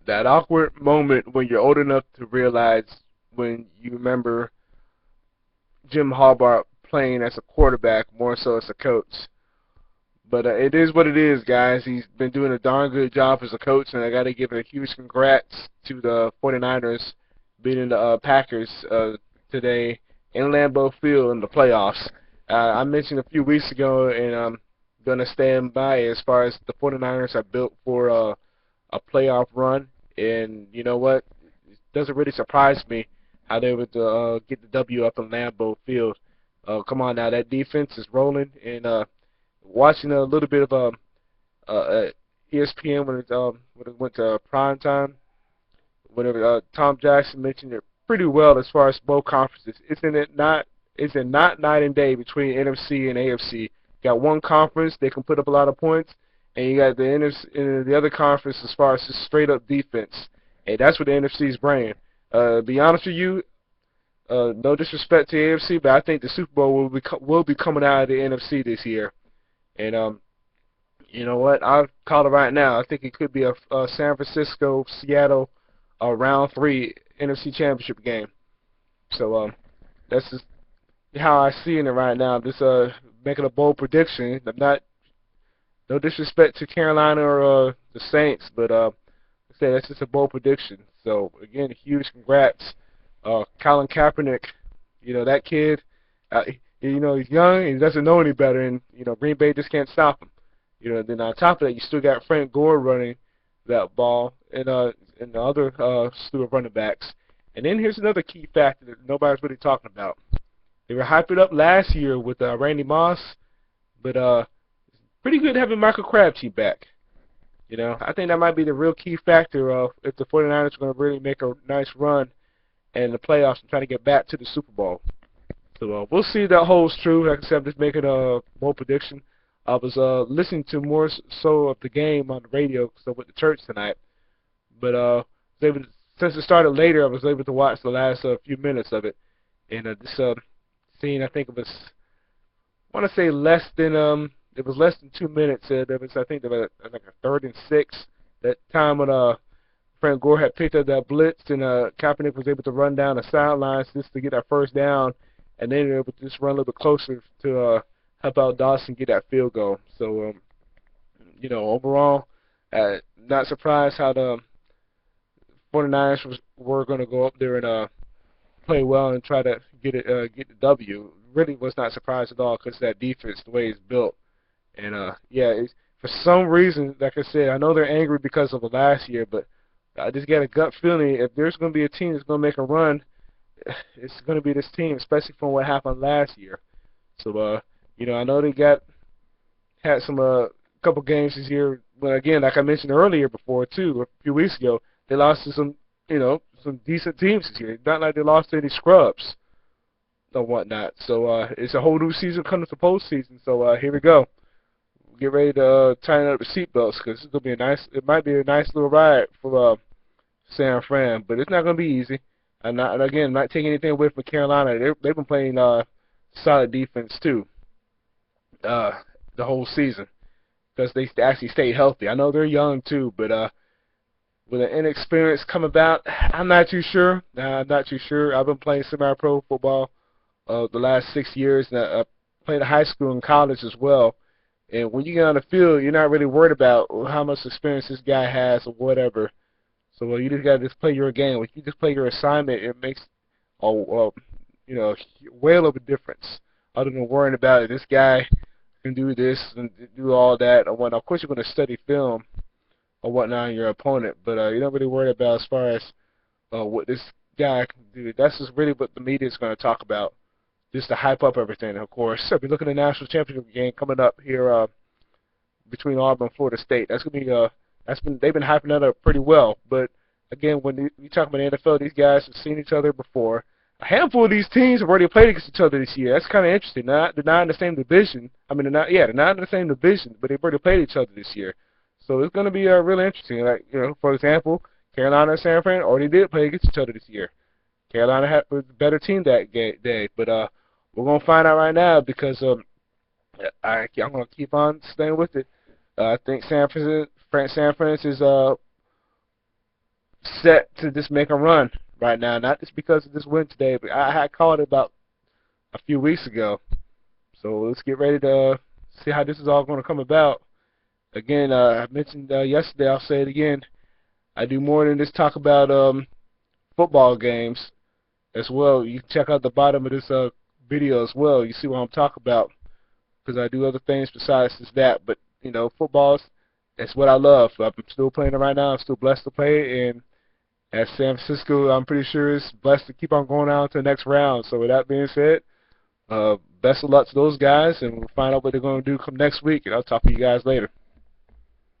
That awkward moment when you're old enough to realize when you remember Jim Harbaugh playing as a quarterback more so as a coach. But it is what it is, guys. He's been doing a darn good job as a coach, and I got to give a huge congrats to the 49ers beating the Packers today in Lambeau Field in the playoffs. I mentioned a few weeks ago, and I'm going to stand by it as far as the 49ers are built for a playoff run. And you know what? It doesn't really surprise me how they would get the W up in Lambeau Field. Come on now, that defense is rolling, and watching a little bit of ESPN when it went to prime time. Whenever Tom Jackson mentioned it pretty well as far as both conferences. Is it not night and day between NFC and AFC? You got one conference they can put up a lot of points, and you got the NFC, the other conference as far as just straight up defense. And that's what the NFC is bringing. Be honest with you, no disrespect to the AFC, but I think the Super Bowl will be coming out of the NFC this year. And you know what? I'll call it right now. I think it could be a San Francisco, Seattle, round 3 NFC Championship game. So that's just how I see it right now. Just making a bold prediction. I'm not, no disrespect to Carolina or the Saints, but I say that's just a bold prediction. So again, huge congrats, Colin Kaepernick. You know that kid. You know he's young. He doesn't know any better, and you know Green Bay just can't stop him. You know, then on top of that, you still got Frank Gore running that ball, and the other slew of running backs. And then here's another key factor that nobody's really talking about. They were hyping it up last year with Randy Moss, but pretty good having Michael Crabtree back. You know, I think that might be the real key factor of if the 49ers are going to really make a nice run in the playoffs and try to get back to the Super Bowl. So we'll see if that holds true. Like I said, I'm just making a bold prediction. I was listening to more so of the game on the radio because I went to church tonight. But since it started later, I was able to watch the last few minutes of it. And this scene, I think it was, I want to say less than it was less than 2 minutes. There was, I think, there was like a 3rd and 6. That time when Frank Gore had picked up that blitz, and Kaepernick was able to run down the sidelines just to get that first down, and then they were able to just run a little bit closer to help out Dawson get that field goal. So, you know, overall, not surprised how the 49ers were going to go up there and play well and try to get the W. Really was not surprised at all because that defense, the way it's built. And, yeah, for some reason, like I said, I know they're angry because of the last year, but I just got a gut feeling if there's going to be a team that's going to make a run, it's going to be this team, especially from what happened last year. So, you know, I know they had some couple games this year, but again, like I mentioned earlier before too, a few weeks ago, they lost to some, you know, some decent teams this year. It's not like they lost to any scrubs or whatnot. So it's a whole new season coming to postseason. So here we go. Get ready to tighten up the seatbelts because it's gonna be it might be a nice little ride for San Fran, but it's not gonna be easy. And again, not taking anything away from Carolina. They've been playing solid defense too the whole season because they actually stay healthy. I know they're young too, but with an inexperience come about, I'm not too sure. I'm not too sure. I've been playing semi-pro football the last 6 years, and I played high school and college as well. And when you get on the field, you're not really worried about how much experience this guy has or whatever. So you just got to just play your game. If you just play your assignment, it makes you know, a whale of a difference. Other than worrying about it, this guy can do this and do all that or whatnot. Of course, you're going to study film or whatnot on your opponent, but you're not really worried about as far as what this guy can do. That's just really what the media is going to talk about, just to hype up everything. Of course, if you look at the national championship game coming up here between Auburn and Florida State, that's going to be they've been hyping that up pretty well. But again, when you talk about the NFL, these guys have seen each other before. A handful of these teams have already played against each other this year. That's kind of interesting. They're not in the same division. I mean, they're not in the same division, but they've already played each other this year. So it's going to be really interesting. Like, you know, for example, Carolina and San Fran already did play against each other this year. Carolina was a better team that day, but we're going to find out right now because I'm going to keep on staying with it. I think San Francisco is set to just make a run right now. Not just because of this win today, but I had called it about a few weeks ago. So let's get ready to see how this is all going to come about. Again, I mentioned yesterday, I'll say it again. I do more than just talk about football games as well. You can check out the bottom of this video as well. You see what I'm talking about, because I do other things besides just that. But, you know, football, that's what I love. I'm still playing it right now. I'm still blessed to play it. And at San Francisco, I'm pretty sure is blessed to keep on going on to the next round. So with that being said, best of luck to those guys, and we'll find out what they're going to do come next week. And I'll talk to you guys later.